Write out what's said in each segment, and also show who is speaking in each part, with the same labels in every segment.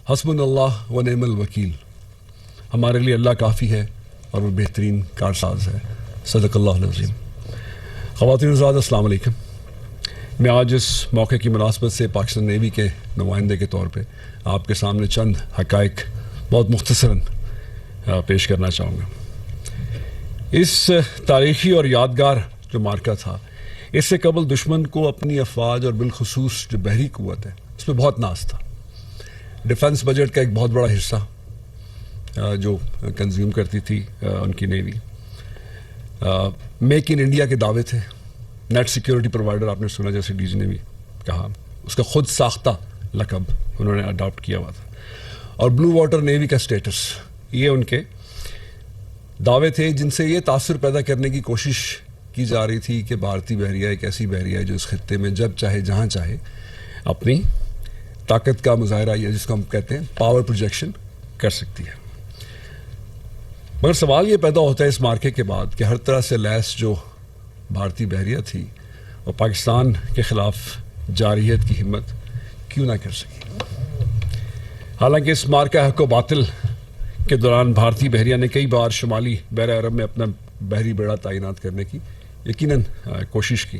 Speaker 1: حسبنا اللہ و نعم الوکیل. ہمارے لیے اللہ کافی ہے اور وہ بہترین کارساز ہے. صدق اللہ العظیم. خواتین حضرات السلام علیکم. میں آج اس موقع کی مناسبت سے پاکستان نیوی کے نمائندے کے طور پہ آپ کے سامنے چند حقائق بہت مختصراً پیش کرنا چاہوں گا. اس تاریخی اور یادگار جو مارکہ تھا، اس سے قبل دشمن کو اپنی افواج اور بالخصوص جو بحری قوت ہے اس پہ بہت ناز تھا. ڈیفنس بجٹ کا ایک بہت بڑا حصہ جو کنزیوم کرتی تھی ان کی نیوی. میک ان انڈیا کے دعوے تھے. نیٹ سیکیورٹی پرووائڈر آپ نے سنا، جیسے ڈی جی نے بھی کہا، اس کا خود ساختہ لقب انہوں نے اڈاپٹ کیا ہوا تھا. اور بلو واٹر نیوی کا سٹیٹس، یہ ان کے دعوے تھے جن سے یہ تاثر پیدا کرنے کی کوشش کی جا رہی تھی کہ بھارتی بحریہ ایک ایسی بحریہ ہے جو اس خطے میں جب چاہے جہاں چاہے اپنی طاقت کا مظاہرہ، یا جس کو ہم کہتے ہیں پاور پروجیکشن، کر سکتی ہے. مگر سوال یہ پیدا ہوتا ہے اس مارکے کے بعد کہ ہر طرح سے لیس جو بھارتی بحریہ تھی وہ پاکستان کے خلاف جارحیت کی ہمت کیوں نہ کر سکی. حالانکہ اس مارکہ حق و باطل کے دوران بھارتی بحریہ نے کئی بار شمالی بحر عرب میں اپنا بحری بیڑا تعینات کرنے کی یقیناً کوشش کی،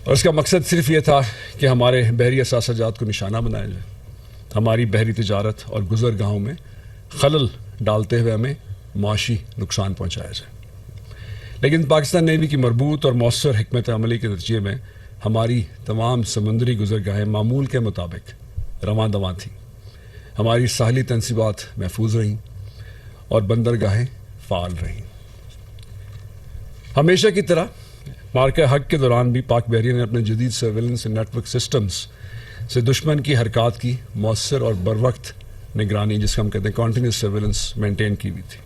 Speaker 1: اور اس کا مقصد صرف یہ تھا کہ ہمارے بحری اثاثہ جات کو نشانہ بنایا جائے، ہماری بحری تجارت اور گزرگاہوں میں خلل ڈالتے ہوئے ہمیں معاشی نقصان پہنچایا جائے. لیکن پاکستان نیوی کی مربوط اور مؤثر حکمت عملی کے نتیجے میں ہماری تمام سمندری گزرگاہیں معمول کے مطابق رواں دواں تھیں. ہماری ساحلی تنصیبات محفوظ رہیں اور بندرگاہیں فعال رہیں. ہمیشہ کی طرح مارکہ حق کے دوران بھی پاک بحریہ نے اپنے جدید سرویلنس نیٹ ورک سسٹمز سے دشمن کی حرکات کی مؤثر اور بروقت نگرانی، جس کو ہم کہتے ہیں کنٹینیوس سرویلنس، مینٹین کی ہوئی تھی.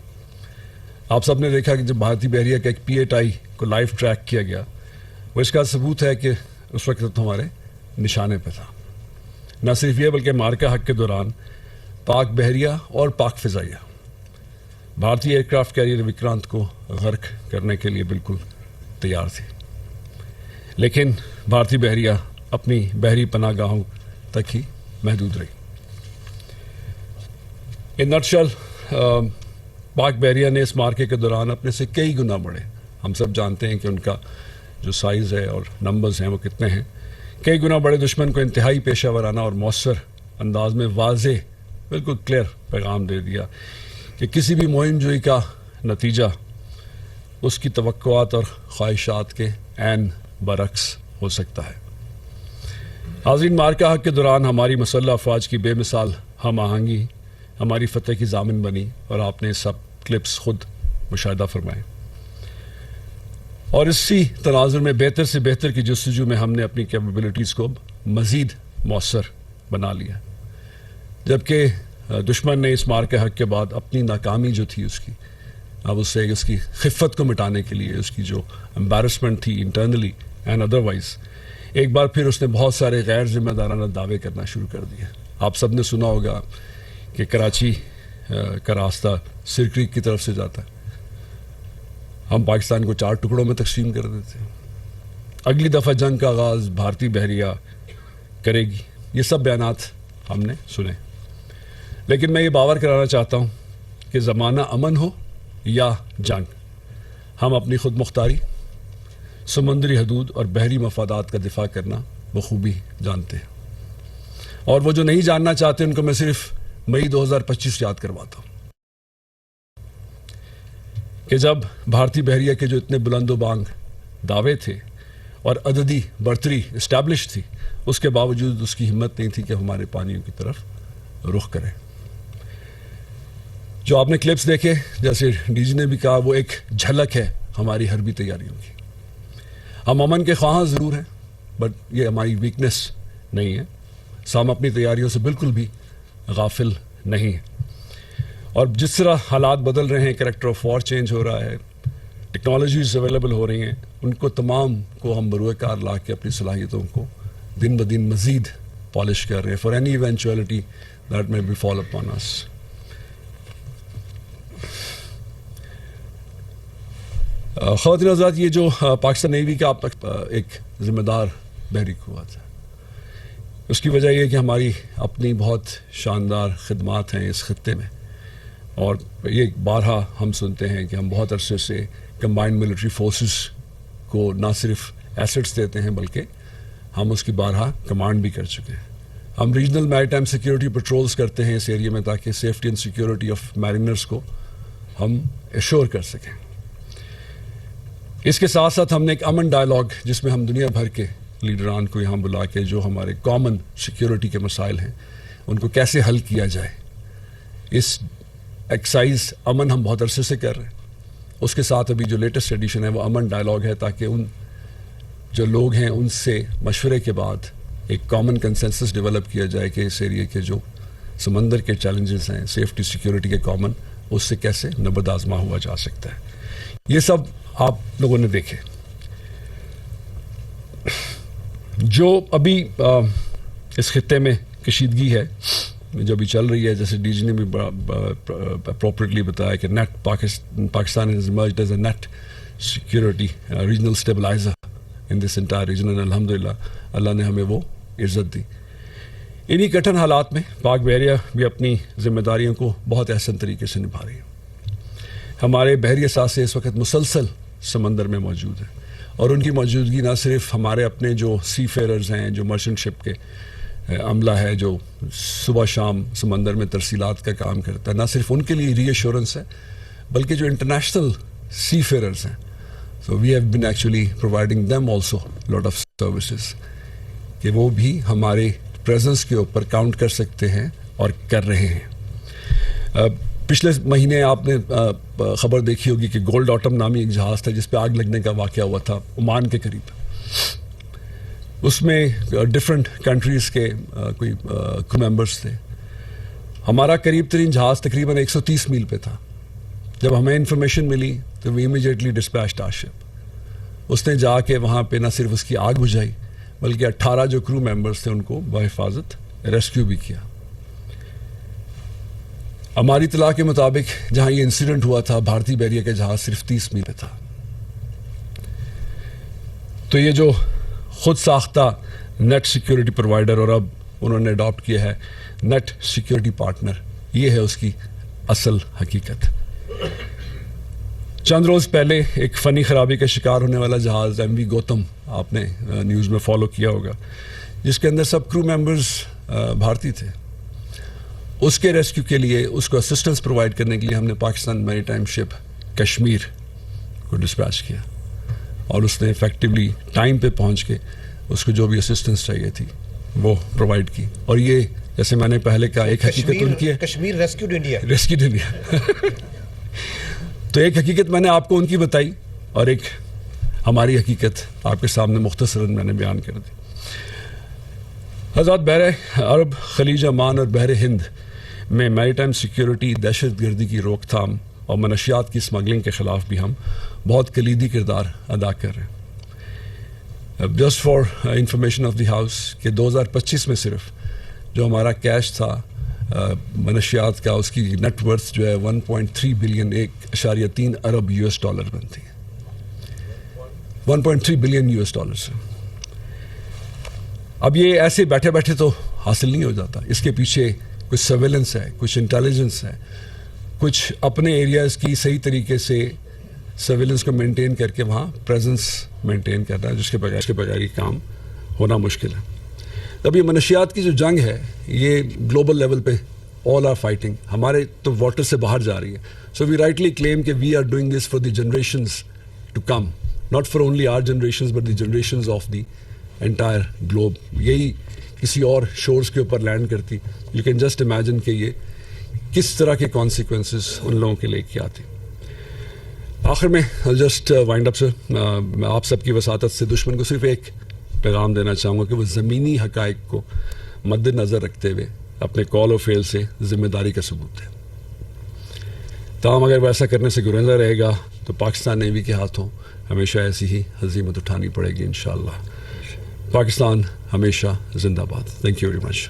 Speaker 1: آپ سب نے دیکھا کہ جب بھارتی بحریہ کا ایک P-8I کو لائیو ٹریک کیا گیا، وہ اس کا ثبوت ہے کہ اس وقت تو ہمارے نشانے پہ تھا. نہ صرف یہ بلکہ مارکہ حق کے دوران پاک بحریہ اور پاک فضائیہ بھارتی ایئر کرافٹ کیریئر وکرانت کو غرق کرنے کے لیے بالکل تیار تھی. لیکن بھارتی بحریہ اپنی بحری پناہ گاہوں تک ہی محدود رہی. ان نٹشل پاک بحریہ نے اس مارکے کے دوران اپنے سے کئی گنا بڑھے، ہم سب جانتے ہیں کہ ان کا جو سائز ہے اور نمبرز ہیں وہ کتنے ہیں، کئی گنا بڑے دشمن کو انتہائی پیشہ ورانہ اور مؤثر انداز میں واضح بالکل کلیئر پیغام دے دیا کہ کسی بھی مہم جوئی کا نتیجہ اس کی توقعات اور خواہشات کے عین برعکس ہو سکتا ہے. حاضرین، مارکہ حق کے دوران ہماری مسلح افواج کی بے مثال ہم آہنگی ہماری فتح کی ضامن بنی، اور آپ نے سب کلپس خود مشاہدہ فرمائے. اور اسی تناظر میں بہتر سے بہتر کی جستجو میں ہم نے اپنی کیپیبلٹیز کو مزید مؤثر بنا لیا، جبکہ دشمن نے اس مارکہ حق کے بعد اپنی ناکامی جو تھی اس کی، اب اس سے اس کی خفت کو مٹانے کے لیے، اس کی جو امبیرسمنٹ تھی انٹرنلی اینڈ ادروائز، ایک بار پھر اس نے بہت سارے غیر ذمہ دارانہ دعوے کرنا شروع کر دیے. آپ سب نے سنا ہوگا کہ کراچی کا راستہ سر کریک کی طرف سے جاتا ہے، ہم پاکستان کو 4 ٹکڑوں میں تقسیم کر دیتے ہیں، اگلی دفعہ جنگ کا آغاز بھارتی بحریہ کرے گی. یہ سب بیانات ہم نے سنے. لیکن میں یہ باور کرانا چاہتا ہوں کہ زمانہ امن ہو یا جنگ، ہم اپنی خود مختاری، سمندری حدود اور بحری مفادات کا دفاع کرنا بخوبی جانتے ہیں. اور وہ جو نہیں جاننا چاہتے ان کو میں صرف مئی 2025 یاد کرواتا ہوں کہ جب بھارتی بحریہ کے جو اتنے بلند و بانگ دعوے تھے اور عددی برتری اسٹیبلش تھی، اس کے باوجود اس کی ہمت نہیں تھی کہ ہمارے پانیوں کی طرف رخ کرے. جو آپ نے کلپس دیکھے، جیسے ڈی جی نے بھی کہا، وہ ایک جھلک ہے ہماری حربی تیاریوں کی. ہم امن کے خواہاں ضرور ہیں، بٹ یہ ہماری ویکنس نہیں ہے. ہم اپنی تیاریوں سے بالکل بھی غافل نہیں ہیں. اور جس طرح حالات بدل رہے ہیں، کریکٹر آف وار چینج ہو رہا ہے، ٹیکنالوجیز اویلیبل ہو رہی ہیں، ان کو تمام کو ہم بروئے کار لا کے اپنی صلاحیتوں کو دن بدن مزید پالش کر رہے ہیں for any eventuality that may befall upon us. خواتین حضرات، یہ جو پاکستان نیوی کا ایک ذمہ دار بحری قوت ہے، اس کی وجہ یہ کہ ہماری اپنی بہت شاندار خدمات ہیں اس خطے میں، اور یہ بارہا ہم سنتے ہیں کہ ہم بہت عرصے سے کمبائنڈ ملٹری فورسز کو نہ صرف ایسٹس دیتے ہیں بلکہ ہم اس کی بارہا کمانڈ بھی کر چکے ہیں. ہم ریجنل میری ٹائم سیکیورٹی پٹرولز کرتے ہیں اس ایریا میں تاکہ سیفٹی اینڈ سیکیورٹی آف میرینرز کو ہم ایشور کر سکیں. اس کے ساتھ ساتھ ہم نے ایک امن ڈائلاگ جس میں ہم دنیا بھر کے لیڈران کو یہاں بلا کے جو ہمارے کامن سیکیورٹی کے مسائل ہیں ان کو کیسے حل کیا جائے، اس ایکسائز امن ہم بہت عرصے سے کر رہے ہیں. اس کے ساتھ ابھی جو لیٹسٹ ایڈیشن ہے وہ امن ڈائلاگ ہے تاکہ ان جو لوگ ہیں ان سے مشورے کے بعد ایک کامن کنسنسس ڈیولپ کیا جائے کہ اس ایریا کے جو سمندر کے چیلنجز ہیں سیفٹی سیکیورٹی کے کامن، اس سے کیسے نبرد آزما ہوا جا سکتا ہے. یہ سب آپ لوگوں نے دیکھے. جو ابھی اس خطے میں کشیدگی ہے جو ابھی چل رہی ہے، جیسے ڈی جی نے بھی اپروپریٹلی بتایا کہ net Pakistan has emerged as a net security regional stabilizer in this entire region، and الحمدللہ اللہ نے ہمیں وہ عزت دی. انہی کٹھن حالات میں پاک بحریہ بھی اپنی ذمہ داریوں کو بہت احسن طریقے سے نبھا رہی ہے. ہمارے بحری اثاثے اس وقت مسلسل سمندر میں موجود ہیں، اور ان کی موجودگی نہ صرف ہمارے اپنے جو سی فیررز ہیں، جو مرچنٹ شپ کے عملہ ہے جو صبح شام سمندر میں ترسیلات کا کام کرتا ہے، نہ صرف ان کے لیے ری ایشورنس ہے بلکہ جو انٹرنیشنل سی فیررز ہیں، so we have been actually providing them also lot of services کہ وہ بھی ہمارے پریزنس کے اوپر کاؤنٹ کر سکتے ہیں اور کر رہے ہیں. پچھلے مہینے آپ نے خبر دیکھی ہوگی کہ گولڈ آٹم نامی ایک جہاز تھا جس پہ آگ لگنے کا واقعہ ہوا تھا عمان کے قریب. اس میں ڈفرینٹ کنٹریز کے کوئی کرو ممبرس تھے. ہمارا قریب ترین جہاز تقریباً 130 میل پہ تھا. جب ہمیں انفارمیشن ملی تو وی امیجیٹلی ڈسپیچڈ آور شپ. اس نے جا کے وہاں پہ نہ صرف اس کی آگ بجھائی بلکہ 18 جو کرو ممبرس تھے ان کو بحفاظت ریسکیو بھی کیا. ہماری اطلاع کے مطابق جہاں یہ انسیڈنٹ ہوا تھا بھارتی بحریہ کا جہاز صرف 30 میل پہ تھا. تو یہ جو خود ساختہ نیٹ سیکیورٹی پرووائڈر اور اب انہوں نے اڈاپٹ کیا ہے نیٹ سیکیورٹی پارٹنر، یہ ہے اس کی اصل حقیقت. چند روز پہلے ایک فنی خرابی کا شکار ہونے والا جہاز ایم وی گوتم آپ نے نیوز میں فالو کیا ہوگا، جس کے اندر سب کرو ممبرز بھارتی تھے. اس کے ریسکیو کے لیے اس کو اسسٹنس پرووائڈ کرنے کے لیے ہم نے پاکستان میری ٹائم شپ کشمیر کو ڈسپیچ کیا، اور اس نے افیکٹولی ٹائم پہ پہنچ کے اس کو جو بھی اسسٹنس چاہیے تھی وہ پرووائڈ کی. اور یہ جیسے میں نے پہلے کہا ایک حقیقت ان کی ہے
Speaker 2: کشمیر ریسکیوڈ
Speaker 1: انڈیا. تو ایک حقیقت میں نے آپ کو ان کی بتائی اور ایک ہماری حقیقت آپ کے سامنے مختصراً میں نے بیان کر دی. حضرات، بحر عرب، خلیج عمان اور بحر ہند میں میری ٹائم سیکیورٹی، دہشت گردی کی روک تھام اور منشیات کی اسمگلنگ کے خلاف بھی ہم بہت کلیدی کردار ادا کر رہے ہیں. Just for information of the house کہ 2025 میں صرف جو ہمارا کیش تھا منشیات کا، اس کی نیٹ ورتھ جو ہے 1.3 بلین 1.3 ارب US ڈالر بنتی ہے. 1.3 بلین US ڈالر سے. اب یہ ایسے بیٹھے بیٹھے تو حاصل نہیں ہو جاتا، اس کے پیچھے کچھ سرویلنس ہے، کچھ انٹیلیجنس ہے، کچھ اپنے ایریاز کی صحیح طریقے سے سرویلنس کو مینٹین کر کے وہاں پریزنس مینٹین کرنا ہے، جس کے بغیر یہ کام ہونا مشکل ہے. اب یہ منشیات کی جو جنگ ہے یہ گلوبل لیول پہ آل آر فائٹنگ، ہمارے تو واٹر سے باہر جا رہی ہے. سو وی رائٹلی کلیم کہ we are doing this for the generations to come, not for only our generations but the generations of the entire globe. یہی کسی اور شورز کے اوپر لینڈ کرتی، یو کین جسٹ امیجن کہ یہ کس طرح کے کانسیکوینسز ان لوگوں کے لے کے آتی. آخر میں جسٹ وائنڈ اپ سے میں آپ سب کی وساطت سے دشمن کو صرف ایک پیغام دینا چاہوں گا کہ وہ زمینی حقائق کو مد نظر رکھتے ہوئے اپنے کال و فعل سے ذمہ داری کا ثبوت دے. تاہم اگر وہ ایسا کرنے سے گریزا رہے گا تو پاکستان نیوی کے ہاتھوں ہمیشہ ایسی ہی ہزیمت اٹھانی پڑے گی انشاءاللہ. پاکستان ہمیشہ زندہ باد. Thank you very much.